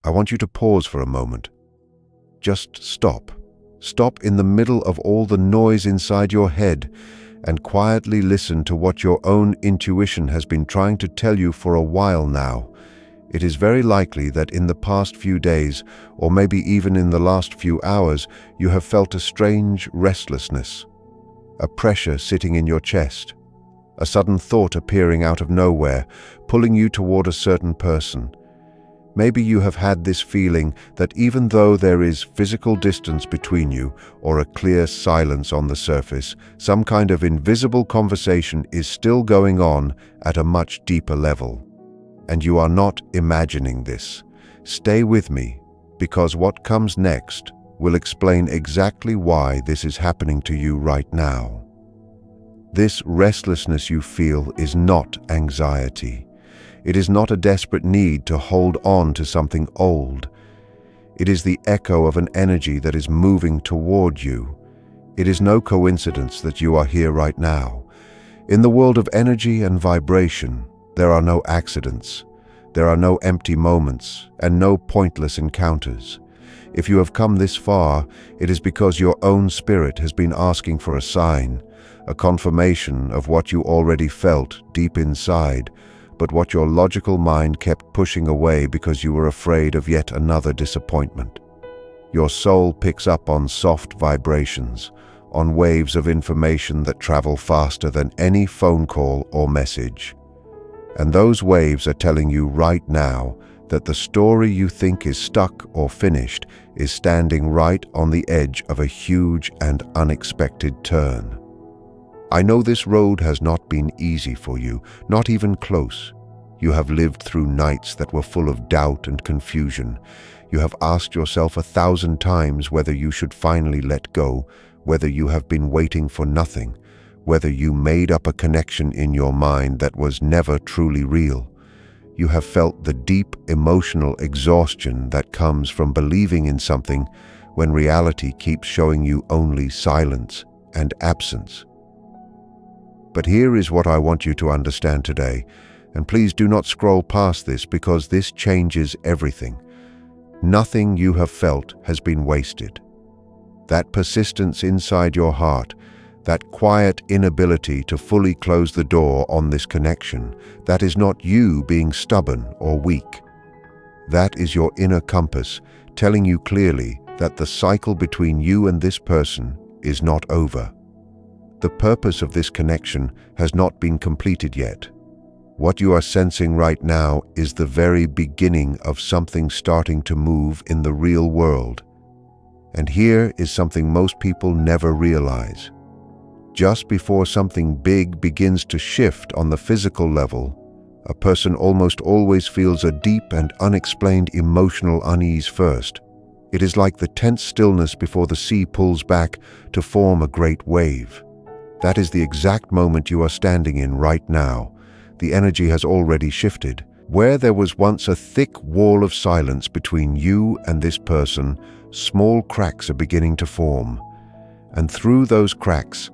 I want you to pause for a moment. Just stop. Stop in the middle of all the noise inside your head and quietly listen to what your own intuition has been trying to tell you for a while now. It is very likely that in the past few days, or maybe even in the last few hours, you have felt a strange restlessness, a pressure sitting in your chest, a sudden thought appearing out of nowhere, pulling you toward a certain person. Maybe you have had this feeling that even though there is physical distance between you or a clear silence on the surface, some kind of invisible conversation is still going on at a much deeper level. And you are not imagining this. Stay with me, because what comes next will explain exactly why this is happening to you right now. This restlessness you feel is not anxiety. It is not a desperate need to hold on to something old. It is the echo of an energy that is moving toward you. It is no coincidence that you are here right now. In the world of energy and vibration, there are no accidents. There are no empty moments and no pointless encounters. If you have come this far, it is because your own spirit has been asking for a sign, a confirmation of what you already felt deep inside, but what your logical mind kept pushing away because you were afraid of yet another disappointment. Your soul picks up on soft vibrations, on waves of information that travel faster than any phone call or message. And those waves are telling you right now that the story you think is stuck or finished is standing right on the edge of a huge and unexpected turn. I know this road has not been easy for you, not even close. You have lived through nights that were full of doubt and confusion. You have asked yourself 1,000 times whether you should finally let go, whether you have been waiting for nothing, whether you made up a connection in your mind that was never truly real. You have felt the deep emotional exhaustion that comes from believing in something when reality keeps showing you only silence and absence. But here is what I want you to understand today, and please do not scroll past this because this changes everything. Nothing you have felt has been wasted. That persistence inside your heart, that quiet inability to fully close the door on this connection, that is not you being stubborn or weak. That is your inner compass telling you clearly that the cycle between you and this person is not over. The purpose of this connection has not been completed yet. What you are sensing right now is the very beginning of something starting to move in the real world. And here is something most people never realize. Just before something big begins to shift on the physical level, a person almost always feels a deep and unexplained emotional unease first. It is like the tense stillness before the sea pulls back to form a great wave. That is the exact moment you are standing in right now. The energy has already shifted. Where there was once a thick wall of silence between you and this person, small cracks are beginning to form. And through those cracks,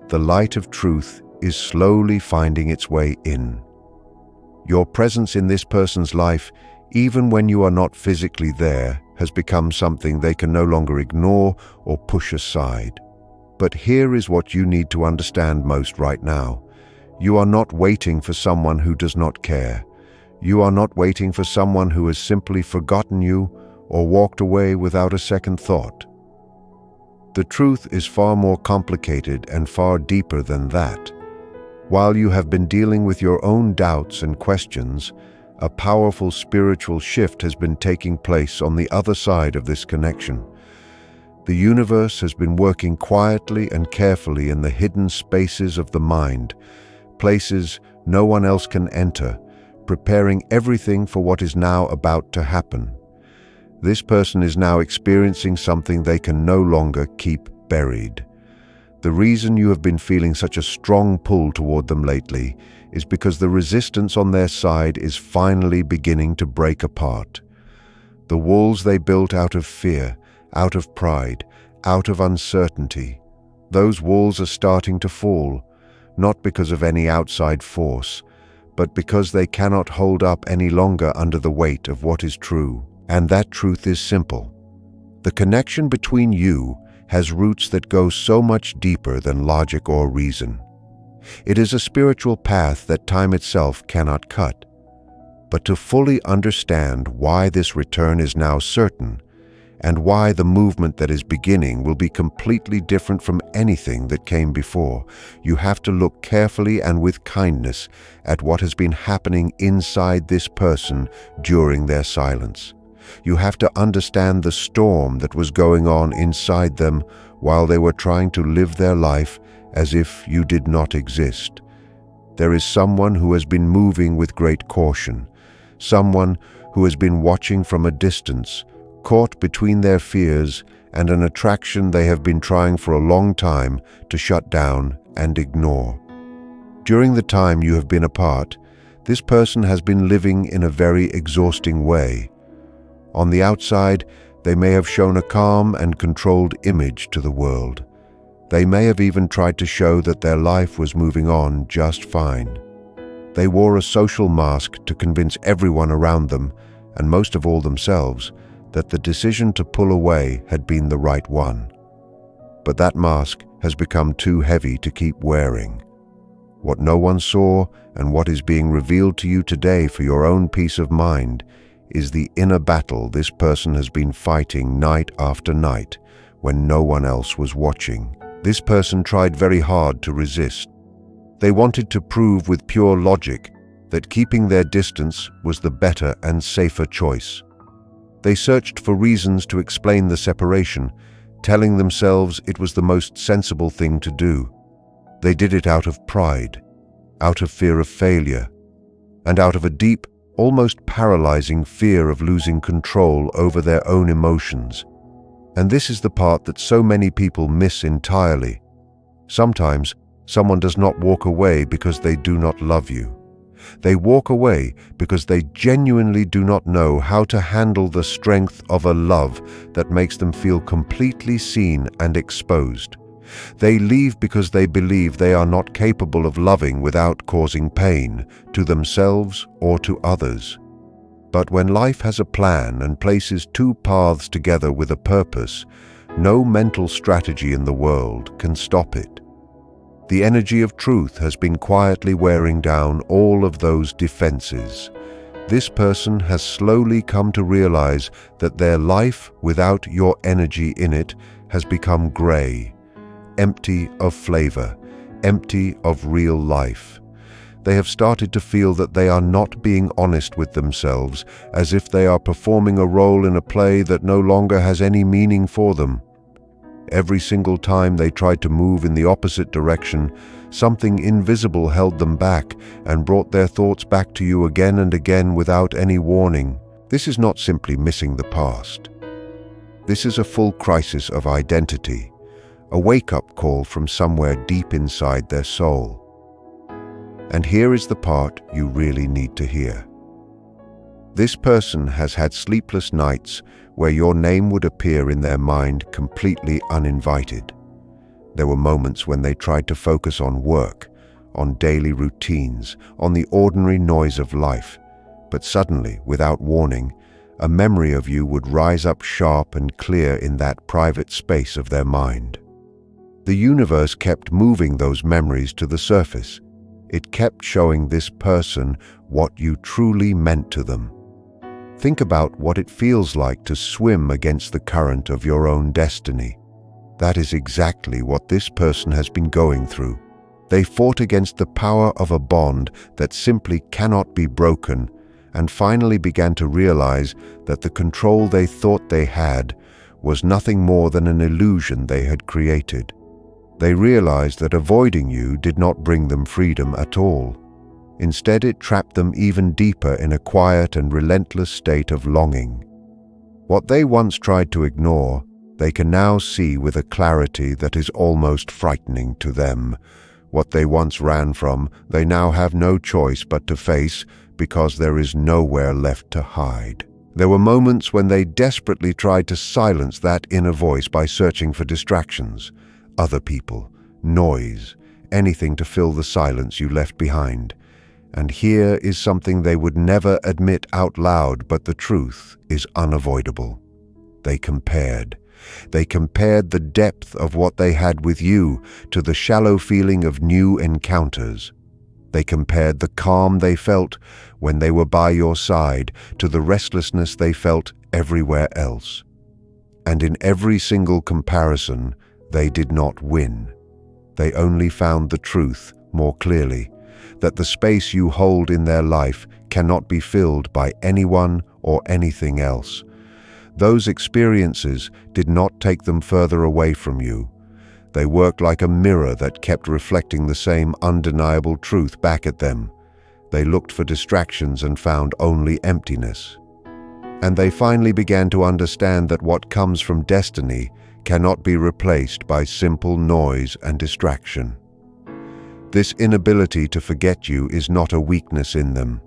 the light of truth is slowly finding its way in. Your presence in this person's life, even when you are not physically there, has become something they can no longer ignore or push aside. But here is what you need to understand most right now. You are not waiting for someone who does not care. You are not waiting for someone who has simply forgotten you or walked away without a second thought. The truth is far more complicated and far deeper than that. While you have been dealing with your own doubts and questions, a powerful spiritual shift has been taking place on the other side of this connection. The universe has been working quietly and carefully in the hidden spaces of the mind, places no one else can enter, preparing everything for what is now about to happen. This person is now experiencing something they can no longer keep buried. The reason you have been feeling such a strong pull toward them lately is because the resistance on their side is finally beginning to break apart. The walls they built out of fear, out of pride, out of uncertainty, those walls are starting to fall, not because of any outside force, but because they cannot hold up any longer under the weight of what is true And that truth is simple. The connection between you has roots that go so much deeper than logic or reason. It is a spiritual path that time itself cannot cut. But to fully understand why this return is now certain, and why the movement that is beginning will be completely different from anything that came before, you have to look carefully and with kindness at what has been happening inside this person during their silence. You have to understand the storm that was going on inside them while they were trying to live their life as if you did not exist. There is someone who has been moving with great caution, someone who has been watching from a distance, caught between their fears and an attraction they have been trying for a long time to shut down and ignore. During the time you have been apart, this person has been living in a very exhausting way. On the outside, they may have shown a calm and controlled image to the world. They may have even tried to show that their life was moving on just fine. They wore a social mask to convince everyone around them, and most of all themselves, that the decision to pull away had been the right one. But that mask has become too heavy to keep wearing. What no one saw and what is being revealed to you today for your own peace of mind is the inner battle this person has been fighting night after night when no one else was watching. This person tried very hard to resist. They wanted to prove with pure logic that keeping their distance was the better and safer choice. They searched for reasons to explain the separation, telling themselves it was the most sensible thing to do. They did it out of pride, out of fear of failure, and out of a deep, almost paralyzing fear of losing control over their own emotions. And this is the part that so many people miss entirely. Sometimes, someone does not walk away because they do not love you. They walk away because they genuinely do not know how to handle the strength of a love that makes them feel completely seen and exposed. They leave because they believe they are not capable of loving without causing pain to themselves or to others. But when life has a plan and places two paths together with a purpose, no mental strategy in the world can stop it. The energy of truth has been quietly wearing down all of those defenses. This person has slowly come to realize that their life without your energy in it has become gray, empty of flavor, empty of real life. They have started to feel that they are not being honest with themselves, as if they are performing a role in a play that no longer has any meaning for them. Every single time they tried to move in the opposite direction, something invisible held them back and brought their thoughts back to you again and again without any warning. This is not simply missing the past. This is a full crisis of identity, a wake-up call from somewhere deep inside their soul. And here is the part you really need to hear. This person has had sleepless nights where your name would appear in their mind completely uninvited. There were moments when they tried to focus on work, on daily routines, on the ordinary noise of life, but suddenly, without warning, a memory of you would rise up sharp and clear in that private space of their mind. The universe kept moving those memories to the surface. It kept showing this person what you truly meant to them. Think about what it feels like to swim against the current of your own destiny. That is exactly what this person has been going through. They fought against the power of a bond that simply cannot be broken, and finally began to realize that the control they thought they had was nothing more than an illusion they had created. They realized that avoiding you did not bring them freedom at all. Instead, it trapped them even deeper in a quiet and relentless state of longing. What they once tried to ignore, they can now see with a clarity that is almost frightening to them. What they once ran from, they now have no choice but to face because there is nowhere left to hide. There were moments when they desperately tried to silence that inner voice by searching for distractions, other people, noise, anything to fill the silence you left behind. And here is something they would never admit out loud, but the truth is unavoidable. They compared. They compared the depth of what they had with you to the shallow feeling of new encounters. They compared the calm they felt when they were by your side to the restlessness they felt everywhere else. And in every single comparison, they did not win. They only found the truth more clearly, that the space you hold in their life cannot be filled by anyone or anything else. Those experiences did not take them further away from you. They worked like a mirror that kept reflecting the same undeniable truth back at them. They looked for distractions and found only emptiness. And they finally began to understand that what comes from destiny cannot be replaced by simple noise and distraction. This inability to forget you is not a weakness in them.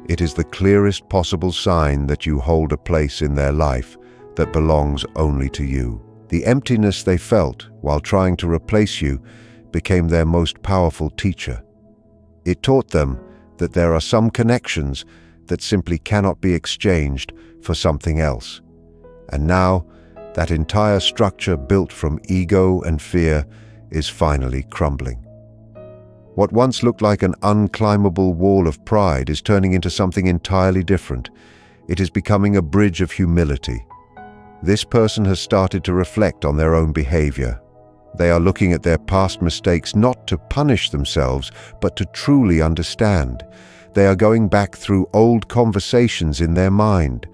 It is the clearest possible sign that you hold a place in their life that belongs only to you. The emptiness they felt while trying to replace you became their most powerful teacher. It taught them that there are some connections that simply cannot be exchanged for something else. And now, that entire structure built from ego and fear is finally crumbling. What once looked like an unclimbable wall of pride is turning into something entirely different. It is becoming a bridge of humility. This person has started to reflect on their own behavior. They are looking at their past mistakes not to punish themselves, but to truly understand. They are going back through old conversations in their mind,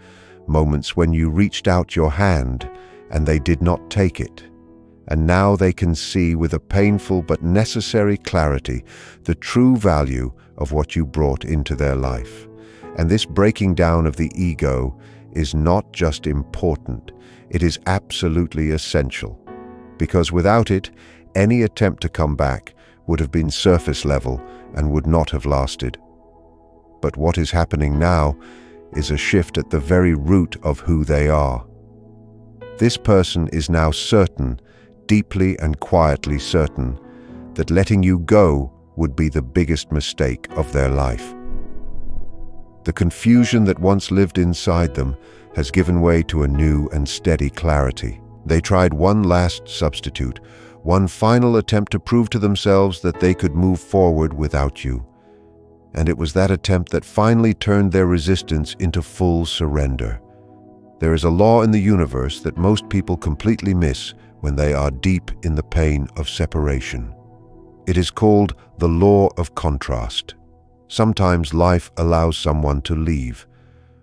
moments when you reached out your hand and they did not take it. And now they can see with a painful but necessary clarity the true value of what you brought into their life. And this breaking down of the ego is not just important, it is absolutely essential. Because without it, any attempt to come back would have been surface level and would not have lasted. But what is happening now is a shift at the very root of who they are. This person is now certain, deeply and quietly certain, that letting you go would be the biggest mistake of their life. The confusion that once lived inside them has given way to a new and steady clarity. They tried one last substitute, one final attempt to prove to themselves that they could move forward without you. And it was that attempt that finally turned their resistance into full surrender. There is a law in the universe that most people completely miss when they are deep in the pain of separation. It is called the law of contrast. Sometimes life allows someone to leave,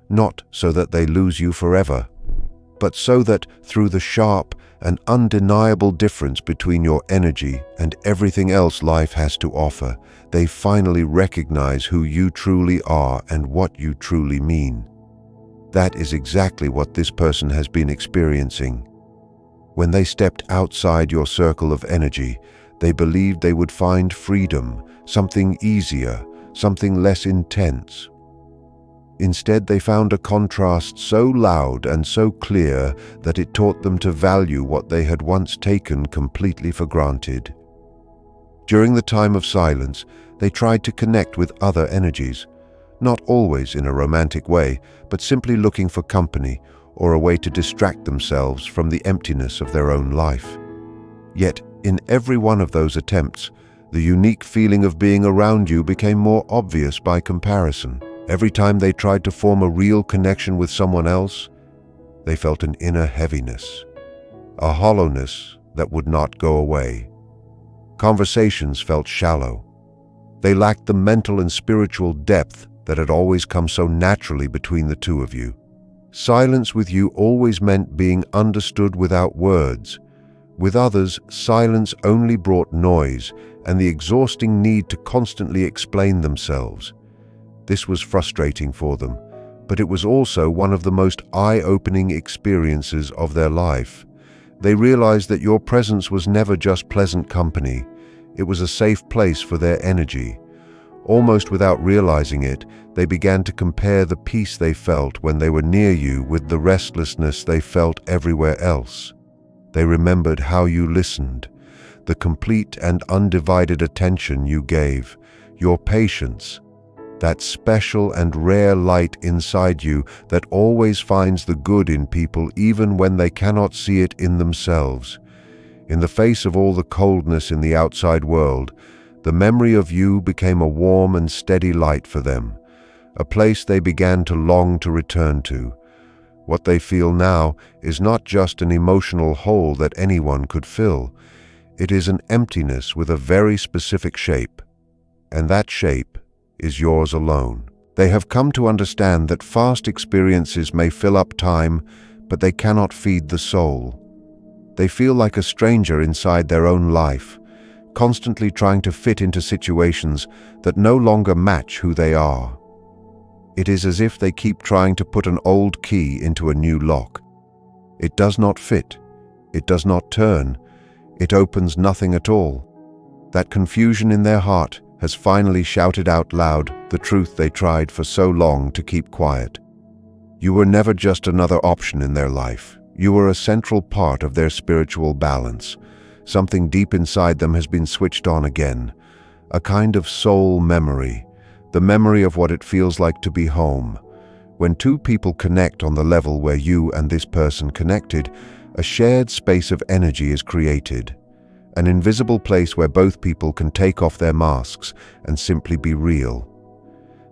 not so that they lose you forever, but so that through the sharp and undeniable difference between your energy and everything else life has to offer, they finally recognize who you truly are and what you truly mean. That is exactly what this person has been experiencing. When they stepped outside your circle of energy, they believed they would find freedom, something easier, something less intense. Instead, they found a contrast so loud and so clear that it taught them to value what they had once taken completely for granted. During the time of silence, they tried to connect with other energies, not always in a romantic way, but simply looking for company or a way to distract themselves from the emptiness of their own life. Yet, in every one of those attempts, the unique feeling of being around you became more obvious by comparison. Every time they tried to form a real connection with someone else, they felt an inner heaviness, a hollowness that would not go away. Conversations felt shallow. They lacked the mental and spiritual depth that had always come so naturally between the two of you. Silence with you always meant being understood without words. With others, silence only brought noise and the exhausting need to constantly explain themselves. This was frustrating for them, but it was also one of the most eye-opening experiences of their life. They realized that your presence was never just pleasant company. It was a safe place for their energy. Almost without realizing it, they began to compare the peace they felt when they were near you with the restlessness they felt everywhere else. They remembered how you listened, the complete and undivided attention you gave, your patience, that special and rare light inside you that always finds the good in people even when they cannot see it in themselves. In the face of all the coldness in the outside world, the memory of you became a warm and steady light for them, a place they began to long to return to. What they feel now is not just an emotional hole that anyone could fill. It is an emptiness with a very specific shape, and that shape is yours alone. They have come to understand that fast experiences may fill up time, but they cannot feed the soul. They feel like a stranger inside their own life, constantly trying to fit into situations that no longer match who they are. It is as if they keep trying to put an old key into a new lock. It does not fit. It does not turn. It opens nothing at all. That confusion in their heart has finally shouted out loud the truth they tried for so long to keep quiet. You were never just another option in their life. You were a central part of their spiritual balance. Something deep inside them has been switched on again. A kind of soul memory. The memory of what it feels like to be home. When two people connect on the level where you and this person connected, a shared space of energy is created. An invisible place where both people can take off their masks and simply be real.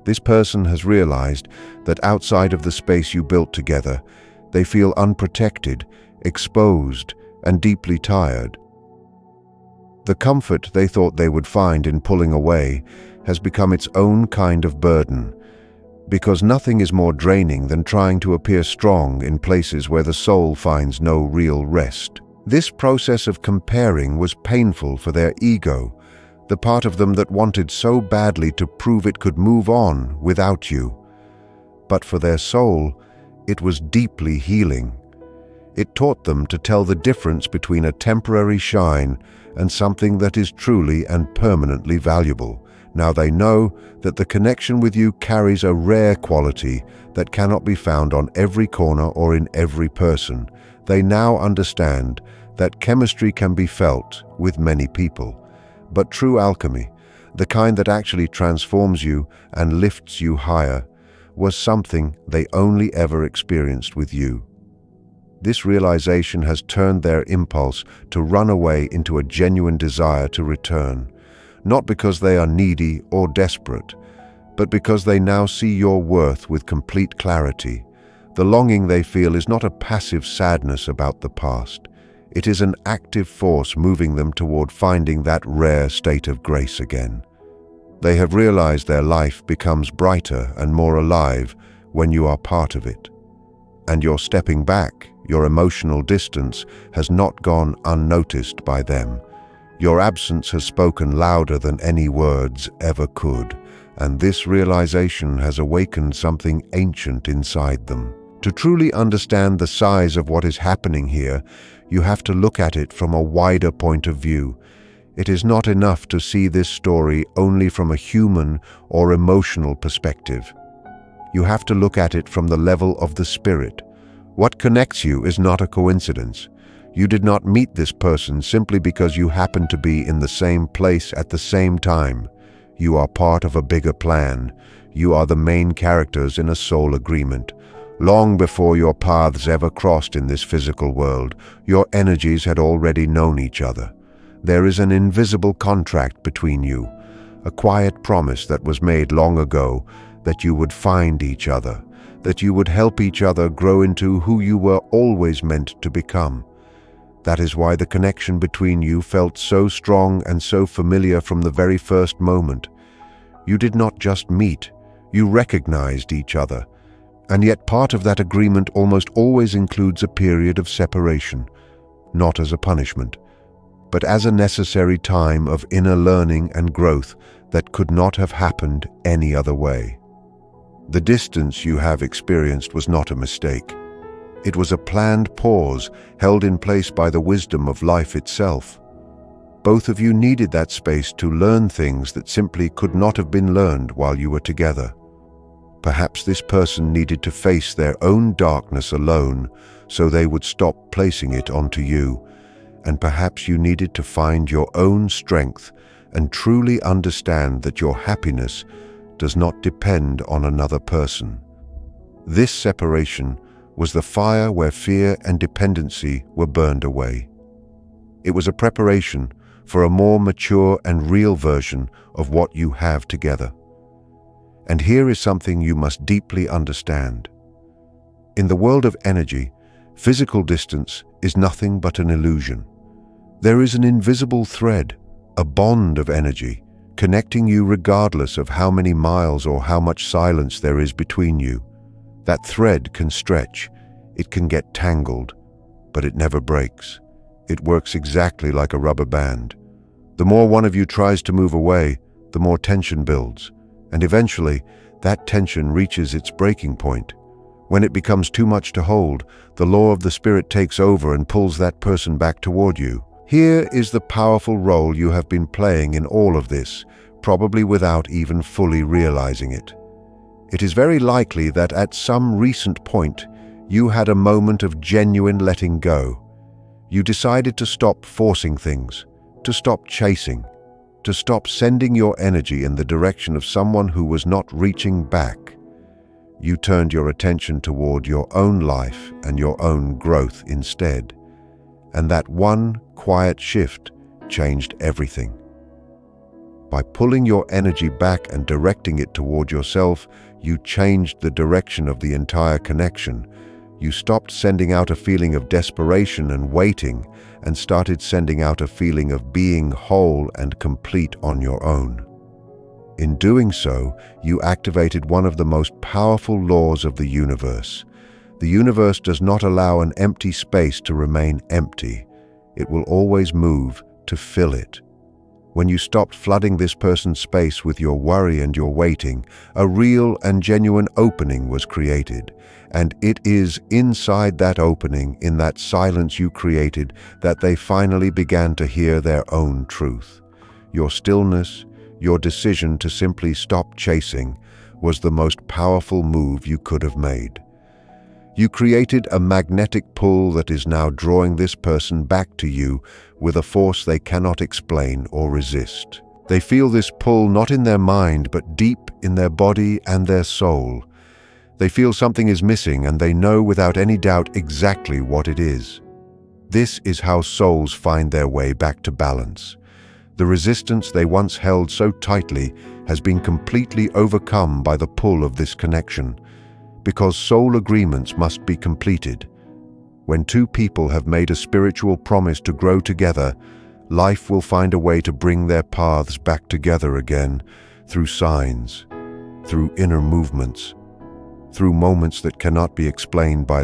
This person has realized that outside of the space you built together, they feel unprotected, exposed, and deeply tired. The comfort they thought they would find in pulling away has become its own kind of burden, because nothing is more draining than trying to appear strong in places where the soul finds no real rest. This process of comparing was painful for their ego, the part of them that wanted so badly to prove it could move on without you. But for their soul, it was deeply healing. It taught them to tell the difference between a temporary shine and something that is truly and permanently valuable. Now they know that the connection with you carries a rare quality that cannot be found on every corner or in every person. They now understand that chemistry can be felt with many people. But true alchemy, the kind that actually transforms you and lifts you higher, was something they only ever experienced with you. This realization has turned their impulse to run away into a genuine desire to return. Not because they are needy or desperate, but because they now see your worth with complete clarity. The longing they feel is not a passive sadness about the past. It is an active force moving them toward finding that rare state of grace again. They have realized their life becomes brighter and more alive when you are part of it. And your stepping back, your emotional distance, has not gone unnoticed by them. Your absence has spoken louder than any words ever could, and this realization has awakened something ancient inside them. To truly understand the size of what is happening here, you have to look at it from a wider point of view. It is not enough to see this story only from a human or emotional perspective. You have to look at it from the level of the spirit. What connects you is not a coincidence. You did not meet this person simply because you happened to be in the same place at the same time. You are part of a bigger plan. You are the main characters in a soul agreement. Long before your paths ever crossed in this physical world, your energies had already known each other. There is an invisible contract between you, a quiet promise that was made long ago that you would find each other, that you would help each other grow into who you were always meant to become. That is why the connection between you felt so strong and so familiar from the very first moment. You did not just meet, you recognized each other. And yet part of that agreement almost always includes a period of separation, not as a punishment, but as a necessary time of inner learning and growth that could not have happened any other way. The distance you have experienced was not a mistake. It was a planned pause held in place by the wisdom of life itself. Both of you needed that space to learn things that simply could not have been learned while you were together. Perhaps this person needed to face their own darkness alone so they would stop placing it onto you, and perhaps you needed to find your own strength and truly understand that your happiness does not depend on another person. This separation was the fire where fear and dependency were burned away. It was a preparation for a more mature and real version of what you have together. And here is something you must deeply understand. In the world of energy, physical distance is nothing but an illusion. There is an invisible thread, a bond of energy, connecting you regardless of how many miles or how much silence there is between you. That thread can stretch, it can get tangled, but it never breaks. It works exactly like a rubber band. The more one of you tries to move away, the more tension builds, and eventually, that tension reaches its breaking point. When it becomes too much to hold, the law of the spirit takes over and pulls that person back toward you. Here is the powerful role you have been playing in all of this, probably without even fully realizing it. It is very likely that at some recent point, you had a moment of genuine letting go. You decided to stop forcing things, to stop chasing, to stop sending your energy in the direction of someone who was not reaching back. You turned your attention toward your own life and your own growth instead. And that one quiet shift changed everything. By pulling your energy back and directing it toward yourself, you changed the direction of the entire connection. You stopped sending out a feeling of desperation and waiting, and started sending out a feeling of being whole and complete on your own. In doing so, you activated one of the most powerful laws of the universe. The universe does not allow an empty space to remain empty. It will always move to fill it. When you stopped flooding this person's space with your worry and your waiting, a real and genuine opening was created. And it is inside that opening, in that silence you created, that they finally began to hear their own truth. Your stillness, your decision to simply stop chasing, was the most powerful move you could have made. You created a magnetic pull that is now drawing this person back to you with a force they cannot explain or resist. They feel this pull not in their mind, but deep in their body and their soul. They feel something is missing, and they know without any doubt exactly what it is. This is how souls find their way back to balance. The resistance they once held so tightly has been completely overcome by the pull of this connection. Because soul agreements must be completed. When two people have made a spiritual promise to grow together, life will find a way to bring their paths back together again, through signs, through inner movements, through moments that cannot be explained by